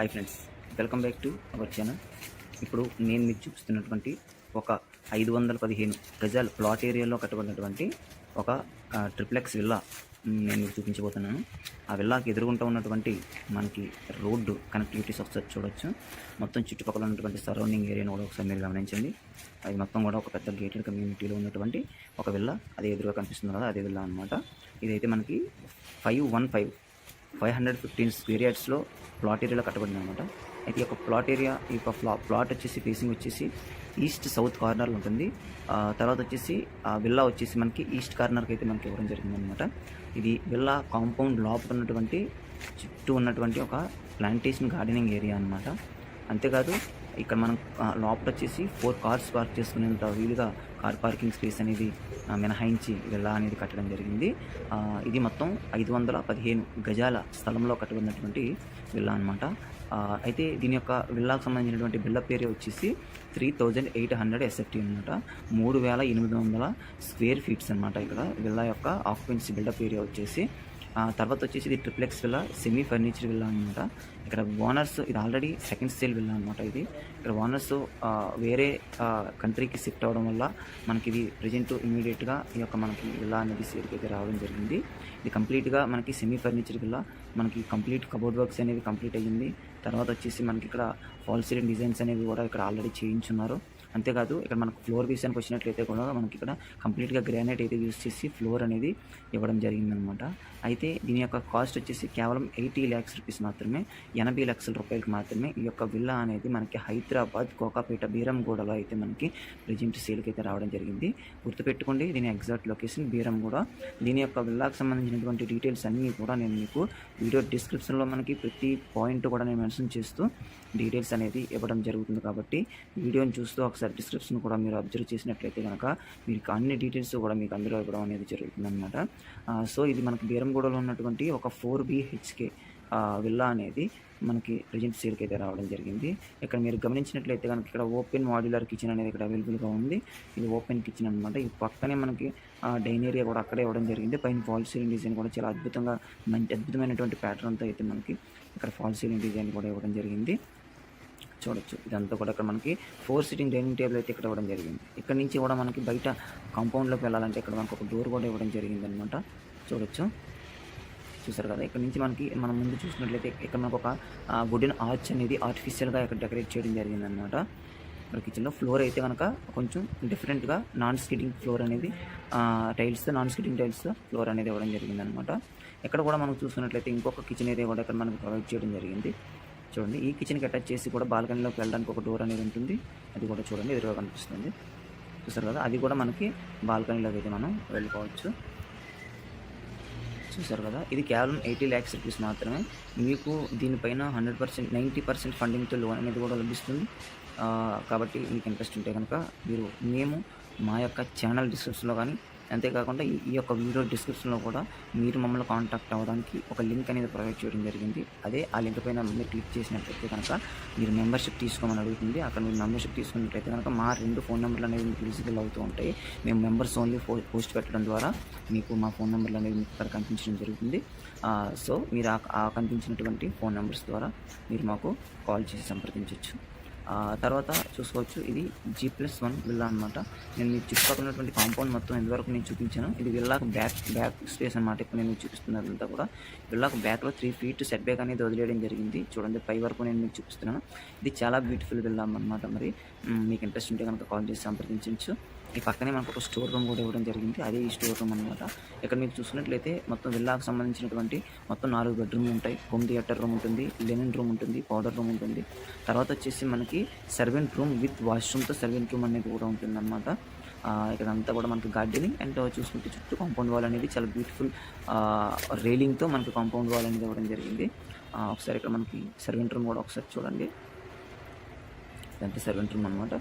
Hi friends, welcome back to our channel. ఇప్పుడు నేను మీకు చూపిస్తున్నటువంటి ఒక 515 గజాల ప్లాట్ ఏరియాలో కట్టబడినటువంటి ఒక ట్రిప్లెక్స్ విల్లా నేను మీకు చూపించబోతున్నాను. ఆ విల్లాకి ఎదురుగుంటూ ఉన్నటువంటి మనకి రోడ్డు కనెక్టివిటీస్ ఒకసారి చూడొచ్చు. మొత్తం చుట్టుపక్కల ఉన్నటువంటి సరౌండింగ్ ఏరియాను కూడా ఒకసారి మీరు గమనించండి. అది మొత్తం కూడా ఒక పెద్ద గేటెడ్ కమ్యూనిటీలో ఉన్నటువంటి ఒక విల్లా, అది ఎదురుగా కనిపిస్తుంది కదా, అదే విల్లా అనమాట. ఇదైతే మనకి 515 స్క్వేర్ యార్డ్స్లో ప్లాట్ ఏరియాలో కట్టబడింది అనమాట. అయితే ఈ యొక్క ప్లాట్ ఏరియా, ఈ యొక్క ప్లాట్ వచ్చేసి ఫేసింగ్ వచ్చేసి ఈస్ట్ సౌత్ కార్నర్లో ఉంటుంది. తర్వాత వచ్చేసి ఆ విల్లా వచ్చేసి మనకి ఈస్ట్ కార్నర్కి అయితే మనకి ఇవ్వడం జరిగింది అనమాట. ఇది విల్లా కాంపౌండ్ లోపల ఉన్నటువంటి చుట్టూ ఉన్నటువంటి ఒక ప్లాంటేషన్ గార్డెనింగ్ ఏరియా అనమాట. అంతేకాదు ఇక్కడ మనం లోపల వచ్చేసి 4 కార్స్ పార్క్ చేసుకునేంత వీలుగా కార్ పార్కింగ్ స్పేస్ అనేది మినహాయించి విల్లా అనేది కట్టడం జరిగింది. ఇది మొత్తం 515 గజాల స్థలంలో కట్టబడినటువంటి విల్లా అనమాట. అయితే దీని యొక్క విల్లాకు సంబంధించినటువంటి బిల్డప్ ఏరియా వచ్చేసి 3800 SFT అనమాట. 3800 స్క్వేర్ ఫీట్స్ అనమాట. ఇక్కడ విల్లా యొక్క ఆక్యుపెన్సీ బిల్డప్ ఏరియా వచ్చేసి. తర్వాత వచ్చేసి ఇది triplex villa, semi furniture villa అనమాట. ఇక్కడ ఓనర్స్, ఇది ఆల్రెడీ సెకండ్ సేల్ విల్లా అనమాట. ఇది ఇక్కడ ఓనర్స్ వేరే కంట్రీకి షిఫ్ట్ అవ్వడం వల్ల మనకి ఇది ప్రజెంట్ ఇమీడియట్గా ఈ యొక్క మనకి విల్లా అనేది సేల్కి అయితే రావడం జరిగింది. ఇది కంప్లీట్గా మనకి సెమీ ఫర్నిచర్ విల్లా. మనకి కంప్లీట్ కబోర్డ్ వర్క్స్ అనేవి కంప్లీట్ అయ్యింది. తర్వాత వచ్చేసి మనకి ఇక్కడ ఫాల్ సీలింగ్ డిజైన్స్ అనేవి కూడా ఇక్కడ ఆల్రెడీ చేయించున్నారు. అంతేకాదు ఇక్కడ మనకు ఫ్లోర్ విషయానికి వచ్చినట్లయితే కూడా మనకి ఇక్కడ కంప్లీట్గా గ్రానైట్ అయితే యూస్ చేసి ఫ్లోర్ అనేది ఇవ్వడం జరిగిందనమాట. అయితే దీని యొక్క కాస్ట్ వచ్చేసి కేవలం 80 lakhs రూపీస్ మాత్రమే, 80 లక్షల రూపాయలకి మాత్రమే ఈ యొక్క విల్లా అనేది మనకి హైదరాబాద్ కోకాపేట బీరంగూడలో అయితే మనకి ప్రజెంట్ సేల్కి అయితే రావడం జరిగింది. గుర్తుపెట్టుకోండి, దీని ఎగ్జాక్ట్ లొకేషన్ బీరంగూడ. దీని యొక్క విల్లాకి సంబంధించినటువంటి డీటెయిల్స్ అన్నీ కూడా నేను మీకు వీడియో డిస్క్రిప్షన్లో మనకి ప్రతి పాయింట్ కూడా నేను మెన్షన్ చేస్తూ డీటెయిల్స్ అనేది ఇవ్వడం జరుగుతుంది. కాబట్టి వీడియోని చూస్తూ ఒకసారి డిస్క్రిప్షన్ కూడా మీరు అబ్జర్వ్ చేసినట్లయితే కనుక మీకు అన్ని డీటెయిల్స్ కూడా మీకు అందులో ఇవ్వడం అనేది జరుగుతుంది అనమాట. సో ఇది మనకి బీరంగూడలో ఉన్నటువంటి ఒక 4 BHK విల్లా అనేది మనకి ప్రజెంట్ సేల్కి అయితే రావడం జరిగింది. ఇక్కడ మీరు గమనించినట్లయితే కనుక ఇక్కడ ఓపెన్ మాడ్యులర్ కిచెన్ అనేది ఇక్కడ అవైలబుల్గా ఉంది. ఇది ఓపెన్ కిచెన్ అనమాట. ఈ పక్కనే మనకి డైన్ ఏరియా కూడా అక్కడే ఇవ్వడం జరిగింది. పైన ఫాల్ సీలింగ్ డిజైన్ కూడా చాలా అద్భుతంగా, మంచి అద్భుతమైనటువంటి ప్యాటర్న్తో అయితే మనకి ఇక్కడ ఫాల్ సీలింగ్ డిజైన్ కూడా ఇవ్వడం జరిగింది. చూడొచ్చు, ఇదంతా కూడా ఇక్కడ మనకి 4 సిట్టింగ్ డైనింగ్ టేబుల్ అయితే ఇక్కడ ఇవ్వడం జరిగింది. ఇక్కడ నుంచి కూడా మనకి బయట కాంపౌండ్లోకి వెళ్ళాలంటే ఇక్కడ మనకు ఒక డోర్ కూడా ఇవ్వడం జరిగింది అనమాట. చూడొచ్చు, చూసారు కదా. ఇక్కడ నుంచి మనకి మనం ముందు చూసినట్లయితే ఇక్కడ మనకు ఒక వుడెన్ ఆర్చ్ అనేది ఆర్టిఫిషియల్గా ఇక్కడ డెకరేట్ చేయడం జరిగింది అనమాట. ఇక్కడ కిచెన్లో ఫ్లోర్ అయితే కనుక కొంచెం డిఫరెంట్గా నాన్ స్కిడ్డింగ్ ఫ్లోర్ అనేది నాన్ స్కిడ్డింగ్ టైల్స్తో ఫ్లోర్ అనేది ఇవ్వడం జరిగింది అనమాట. ఇక్కడ కూడా మనం చూసుకున్నట్లయితే ఇంకొక కిచెన్ ఏరియా కూడా ఇక్కడ మనకు ప్రొవైడ్ చేయడం జరిగింది. చూడండి, ఈ కిచెన్కి అటాచ్ చేసి కూడా బాల్కనీలోకి వెళ్ళడానికి ఒక డోర్ అనేది ఉంటుంది. అది కూడా చూడండి ఎదురుగా కనిపిస్తుంది. చూసారు కదా, అది కూడా మనకి బాల్కనీలోకి అయితే మనం వెళ్ళిపోవచ్చు. చూసారు కదా, ఇది కేవలం 80 lakhs రూపీస్ మాత్రమే. మీకు దీనిపైన 100%, 90% ఫండింగ్తో లోన్ అనేది కూడా లభిస్తుంది. కాబట్టి మీకు ఇంట్రెస్ట్ ఉంటే కనుక మేము మా యొక్క ఛానల్ డిస్క్రిప్షన్లో కానీ, అంతేకాకుండా ఈ యొక్క వీడియో డిస్క్రిప్షన్లో కూడా మీరు మమ్మల్ని కాంటాక్ట్ అవ్వడానికి ఒక లింక్ అనేది ప్రొవైడ్ చేయడం జరిగింది. అదే ఆ లింక్ పైన మీరు క్లిక్ చేసినట్లయితే కనుక మీరు మెంబర్షిప్ తీసుకోమని అడుగుతుంది. అక్కడ మీరు మెంబర్షిప్ తీసుకున్నట్లయితే కనుక మా 2 ఫోన్ నెంబర్లు అనేవి మీకు విజిబుల్ అవుతూ ఉంటాయి. మేము మెంబర్స్ ఓన్లీ పోస్ట్ పెట్టడం ద్వారా మీకు మా ఫోన్ నెంబర్లు అనేవి మీకు ఇక్కడ కనిపించడం జరుగుతుంది. సో మీరు ఆ కనిపించినటువంటి ఫోన్ నెంబర్స్ ద్వారా మీరు మాకు కాల్ చేసి సంప్రదించవచ్చు. తర్వాత చూసుకోవచ్చు, ఇది G+1 విల్లా అనమాట. నేను మీకు చుట్టుపక్కల ఉన్నటువంటి కాంపౌండ్ మొత్తం ఇంతవరకు నేను చూపించాను. ఇది విల్లాకు బ్యాక్ స్పేస్ అనమాట. ఇప్పుడు నేను చూపిస్తున్నదంతా కూడా విల్లాకు బ్యాక్లో 3 feet సెట్ బ్యాక్ అనేది వదిలేయడం జరిగింది. చూడండి, పై వరకు నేను మీకు చూపిస్తున్నాను. ఇది చాలా బ్యూటిఫుల్ విల్లా అనమాట. మరి మీకు ఇంట్రెస్ట్ ఉంటే కనుక కాల్ చేసి సంప్రదించవచ్చు. ఈ పక్కనే మనకు ఒక స్టోర్ రూమ్ కూడా ఇవ్వడం జరిగింది. అదే ఈ స్టోర్ రూమ్ అనమాట. ఇక్కడ మీకు చూసినట్లయితే మొత్తం విల్లాకు సంబంధించినటువంటి మొత్తం 4 బెడ్రూమ్లు ఉంటాయి. హోమ్ థియేటర్ రూమ్ ఉంటుంది, లెనిన్ రూమ్ ఉంటుంది, పౌడర్ రూమ్ ఉంటుంది. తర్వాత వచ్చేసి మనకి సర్వెంట్ రూమ్ విత్ వాష్రూమ్తో సర్వెంట్ రూమ్ అనేది కూడా ఉంటుంది అనమాట. ఇక్కడ అంతా కూడా మనకి గార్డెనింగ్ అండ్ చూసుకుంటే చుట్టూ కాంపౌండ్ వాల్ అనేది చాలా బ్యూటిఫుల్ రైలింగ్తో మనకి కాంపౌండ్ వాల్ అనేది ఇవ్వడం జరిగింది. ఒకసారి ఇక్కడ మనకి సర్వెంట్ రూమ్ కూడా ఒకసారి చూడండి. ఇదంతా సర్వెంట్ రూమ్ అనమాట.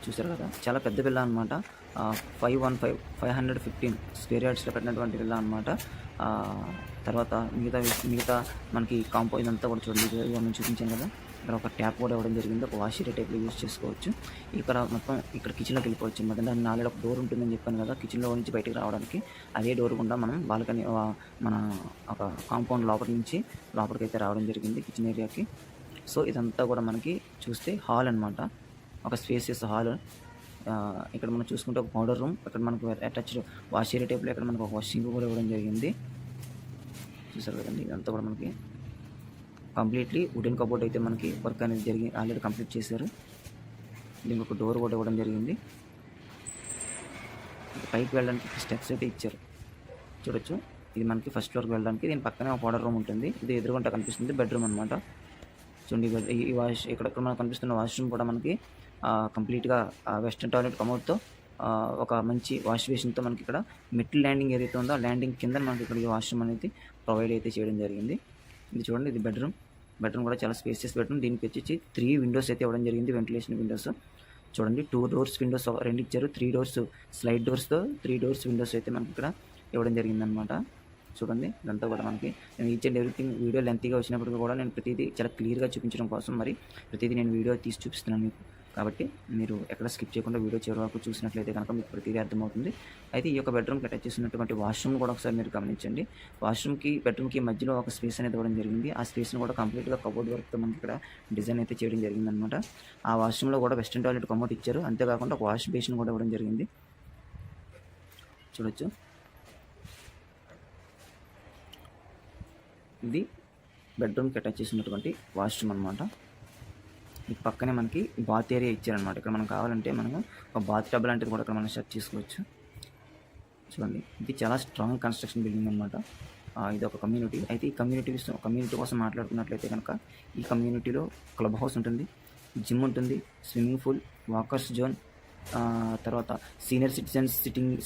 చూసారు కదా, చాలా పెద్ద విల్లా అనమాట. 515 స్క్వేర్ యార్డ్స్లో కట్టినటువంటి విల్లా అనమాట. తర్వాత మిగతా మనకి కాంపౌండ్ ఇదంతా కూడా చూడండి, నేను చూపించాను కదా, ఇక్కడ ఒక ట్యాప్ కూడా ఇవ్వడం జరిగింది. ఒక వాష్ ఏరియా టైప్లో యూజ్ చేసుకోవచ్చు. ఇక్కడ మొత్తం ఇక్కడ కిచెన్లోకి వెళ్ళిపోవచ్చు అనమాట. దాని నాలుగు ఒక డోర్ ఉంటుందని చెప్పాను కదా, కిచెన్లో నుంచి బయటకు రావడానికి. అదే డోర్ గుండా మనం బాల్కనీ మన ఒక కాంపౌండ్ లోపలికైతే రావడం జరిగింది కిచెన్ ఏరియాకి. సో ఇదంతా కూడా మనకి చూస్తే హాల్ అనమాట, ఒక స్పేసియస్ హాల్. ఇక్కడ మనం చూసుకుంటే ఒక పౌడర్ రూమ్, ఇక్కడ మనకు అటాచ్డ్ వాష్ ఏరియా టైప్లో ఇక్కడ మనకు ఒక వాషింగ్ కూడా ఇవ్వడం జరిగింది. చూసారు కదండి, ఇదంతా కూడా మనకి కంప్లీట్లీ వుడెన్ కబోర్డ్ అయితే మనకి వర్క్ అనేది ఆల్రెడీ కంప్లీట్ చేశారు. దీనికి ఒక డోర్ కూడా ఇవ్వడం జరిగింది. పైకి వెళ్ళడానికి స్టెప్స్ అయితే ఇచ్చారు, చూడొచ్చు. ఇది మనకి ఫస్ట్ ఫ్లోర్కి వెళ్ళడానికి. దీని పక్కనే ఒక పౌడర్ రూమ్ ఉంటుంది. ఇది ఎదురుగుంట కనిపిస్తుంది బెడ్రూమ్ అనమాట. చూడండి, ఈ ఇక్కడ మనకు కనిపిస్తున్న వాష్రూమ్ కూడా మనకి కంప్లీట్గా వెస్ట్రన్ టాయిలెట్ కమోడ్తో ఒక మంచి వాష్ బేసిన్తో మనకి ఇక్కడ మెట్ల ల్యాండింగ్ ఏదైతే ఉందో ఆ ల్యాండింగ్ కింద మనకి ఇక్కడ ఈ వాష్రూమ్ అనేది ప్రొవైడ్ అయితే చేయడం జరిగింది. ఇది చూడండి, ఇది బెడ్రూమ్ కూడా చాలా స్పేసియస్ బెడ్రూమ్. దీనికి వచ్చి 3 విండోస్ అయితే ఇవ్వడం జరిగింది, వెంటిలేషన్ విండోస్. చూడండి, 2 డోర్స్ విండోస్ 2 ఇచ్చారు, 3 డోర్స్ స్లైడ్ డోర్స్తో 3 డోర్స్ విండోస్ అయితే మనకి ఇక్కడ ఇవ్వడం జరిగిందనమాట. చూడండి, ఇదంతా కూడా మనకి నేను ఈచ్ అండ్ ఎవ్రీథింగ్ వీడియో లెంతీగా వచ్చినప్పటికీ కూడా నేను ప్రతిదీ చాలా క్లియర్గా చూపించడం కోసం మరి ప్రతిదీ నేను వీడియో తీసి చూపిస్తున్నాను మీకు. కాబట్టి మీరు ఎక్కడ స్కిప్ చేయకుండా వీడియో చివరి వరకు చూసినట్లయితే కనుక మీకు ప్రతిదీ అర్థమవుతుంది. అయితే ఈ యొక్క బెడ్రూమ్కి అటాచ్ చేసినటువంటి వాష్రూమ్ కూడా ఒకసారి మీరు గమనించండి. వాష్రూమ్కి బెడ్రూమ్కి మధ్యలో ఒక స్పేస్ అనేది ఇవ్వడం జరిగింది. ఆ స్పేస్ని కూడా కంప్లీట్గా కబోర్డ్ వర్క్తో మనకి ఇక్కడ డిజైన్ అయితే చేయడం జరిగిందనమాట. ఆ వాష్రూమ్లో కూడా వెస్ట్రన్ టాయిలెట్ కమోడ్ ఇచ్చారు. అంతేకాకుండా ఒక వాష్ బేసిన్ కూడా ఇవ్వడం జరిగింది, చూడొచ్చు. ఇది బెడ్రూమ్కి అటాచ్ చేసినటువంటి వాష్రూమ్ అనమాట. ఈ పక్కనే మనకి బాత్ ఏరియా ఇచ్చారనమాట. ఇక్కడ మనం కావాలంటే మనము ఒక బాత్ టబ్ లాంటిది కూడా ఇక్కడ మనం సెట్ చేసుకోవచ్చు. చూడండి, ఇది చాలా స్ట్రాంగ్ కన్స్ట్రక్షన్ బిల్డింగ్ అనమాట. ఇది ఒక కమ్యూనిటీ. అయితే ఈ కమ్యూనిటీ కోసం మాట్లాడుకున్నట్లయితే కనుక ఈ కమ్యూనిటీలో క్లబ్ హౌస్ ఉంటుంది, జిమ్ ఉంటుంది, స్విమ్మింగ్ పూల్, వాకర్స్ జోన్, తర్వాత సీనియర్ సిటిజన్స్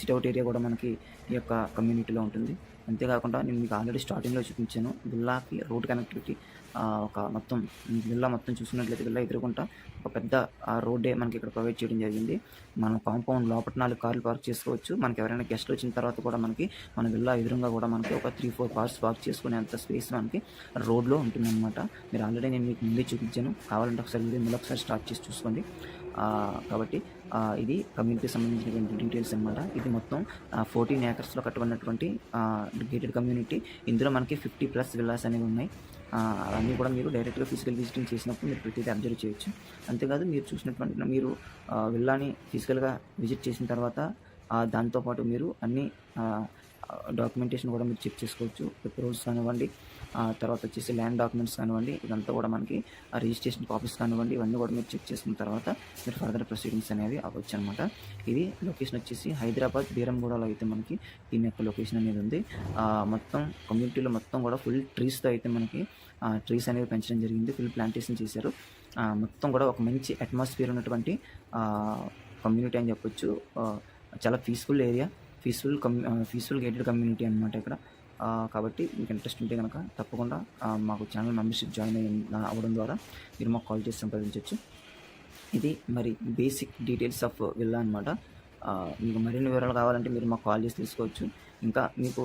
సిట్అవుట్ ఏరియా కూడా మనకి ఈ యొక్క కమ్యూనిటీలో ఉంటుంది. అంతేకాకుండా నేను మీకు ఆల్రెడీ స్టార్టింగ్లో చూపించాను, విల్లాకి రోడ్ కనెక్టివిటీ ఒక మొత్తం విల్లా మొత్తం చూసుకున్నట్లయితే విల్లా ఎదురుకుంటా ఒక పెద్ద రోడ్డే మనకి ఇక్కడ ప్రొవైడ్ చేయడం జరిగింది. మనం కాంపౌండ్ లోపల 4 కార్లు పార్క్ చేసుకోవచ్చు. మనకి ఎవరైనా గెస్ట్లు వచ్చిన తర్వాత కూడా మనకి మన విల్లా ఎదురుగా కూడా మనకి ఒక 3-4 కార్స్ పార్క్ చేసుకునేంత స్పేస్ మనకి రోడ్లో ఉంటుందన్నమాట. మీరు ఆల్రెడీ నేను మీకు ముందే చూపించాను, కావాలంటే ఒకసారి వీడియో మళ్ళీ ఒకసారి స్టార్ట్ చేసి చూసుకోండి. కాబట్టి ఇది కమ్యూనిటీకి సంబంధించినటువంటి డీటెయిల్స్ అనమాట. ఇది మొత్తం 14 acres కట్టుకున్నటువంటి గేటెడ్ కమ్యూనిటీ. ఇందులో మనకి 50+ విల్లాస్ అనేవి ఉన్నాయి. అవన్నీ కూడా మీరు డైరెక్ట్గా ఫిజికల్ విజిటింగ్ చేసినప్పుడు మీరు ప్రతిదీ అబ్జర్వ్ చేయొచ్చు. అంతేకాదు, మీరు చూసినటువంటి మీరు విల్లాని ఫిజికల్గా విజిట్ చేసిన తర్వాత దాంతోపాటు మీరు అన్ని డాక్యుమెంటేషన్ కూడా మీరు చెక్ చేసుకోవచ్చు. పేపర్స్ కానివ్వండి, తర్వాత వచ్చేసి ల్యాండ్ డాక్యుమెంట్స్ కానివ్వండి, ఇదంతా కూడా మనకి రిజిస్ట్రేషన్ కాపీస్ కానివ్వండి, ఇవన్నీ కూడా మీరు చెక్ చేసుకున్న తర్వాత మీరు ఫర్దర్ ప్రొసీడింగ్స్ అనేవి అవ్వచ్చు అనమాట. ఇది లొకేషన్ వచ్చేసి హైదరాబాద్ బీరంగూడలో అయితే మనకి దీని యొక్క లొకేషన్ అనేది ఉంది. మొత్తం కమ్యూనిటీలో మొత్తం కూడా ఫుల్ ట్రీస్తో అయితే మనకి ట్రీస్ అనేవి పెంచడం జరిగింది. ఫుల్ ప్లాంటేషన్ చేశారు. మొత్తం కూడా ఒక మంచి అట్మాస్ఫియర్ ఉన్నటువంటి కమ్యూనిటీ అని చెప్పొచ్చు. చాలా peaceful area, peaceful gated community అనమాట ఇక్కడ. కాబట్టి మీకు ఇంట్రెస్ట్ ఉంటే కనుక తప్పకుండా మాకు ఛానల్ మెంబర్షిప్ జాయిన్ అవ్వడం ద్వారా మీరు మాకు కాల్ చేసి సంప్రదించవచ్చు. ఇది మరి బేసిక్ డీటెయిల్స్ ఆఫ్ విల్లా అనమాట. మీకు మరిన్ని వివరాలు కావాలంటే మీరు మాకు కాల్ చేసి తీసుకోవచ్చు. ఇంకా మీకు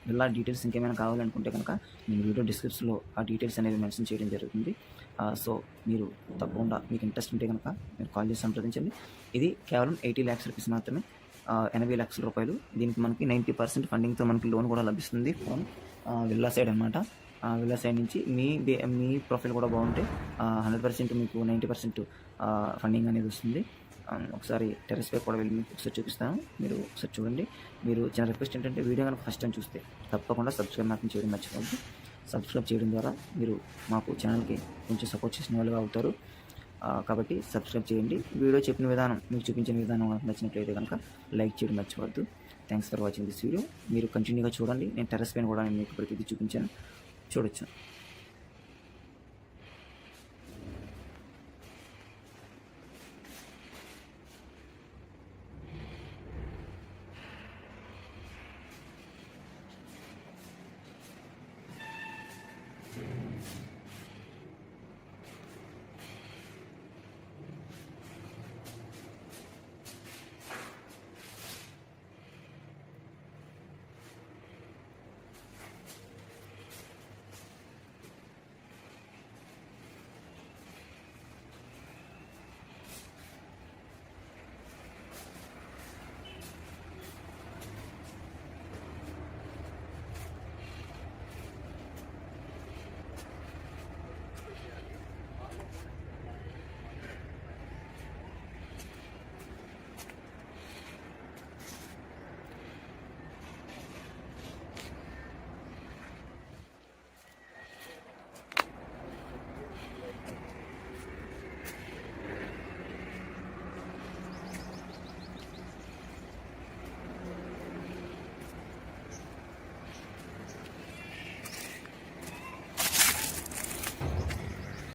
విల్లా డీటెయిల్స్ ఇంకేమైనా కావాలనుకుంటే కనుక నేను వీడియో డిస్క్రిప్షన్లో ఆ డీటెయిల్స్ అనేవి మెన్షన్ చేయడం జరుగుతుంది. సో మీరు తప్పకుండా మీకు ఇంట్రెస్ట్ ఉంటే కనుక మీరు కాల్ చేసి సంప్రదించండి. ఇది కేవలం 80 lakhs రూపీస్ మాత్రమే, 80 lakhs రూపాయలు. దీనికి మనకి 90% ఫండింగ్తో మనకి లోన్ కూడా లభిస్తుంది ఫ్రమ్ విల్లా సైడ్ అనమాట. విల్లా సైడ్ నుంచి మీ ప్రొఫైల్ కూడా బాగుంటే 100% మీకు 90% ఫండింగ్ అనేది వస్తుంది. ఒకసారి టెర్రస్ పై కూడా వెళ్ళి మీకు ఒకసారి చూపిస్తాను, మీరు ఒకసారి చూడండి. మీరు చిన్న రిక్వెస్ట్ ఏంటంటే వీడియో కనుక ఫస్ట్ టైం చూస్తే తప్పకుండా సబ్స్క్రైబ్ మాత్రం చేయడం మర్చిపోవద్దు. సబ్స్క్రైబ్ చేయడం ద్వారా మీరు మాకు ఛానల్కి కొంచెం సపోర్ట్ చేసిన వాళ్ళుగా అవుతారు. కాబట్టి సబ్స్క్రైబ్ చేయండి. వీడియో చెప్పిన విధానం, మీకు చూపించిన విధానం నచ్చినట్లయితే కనుక లైక్ చేయడం మర్చిపోవద్దు. Thanks for watching this video. మీరు కంటిన్యూగా చూడండి. నేను టెర్రస్ పైన కూడా మీకు ప్రతిదీ చూపించాను, చూడొచ్చు.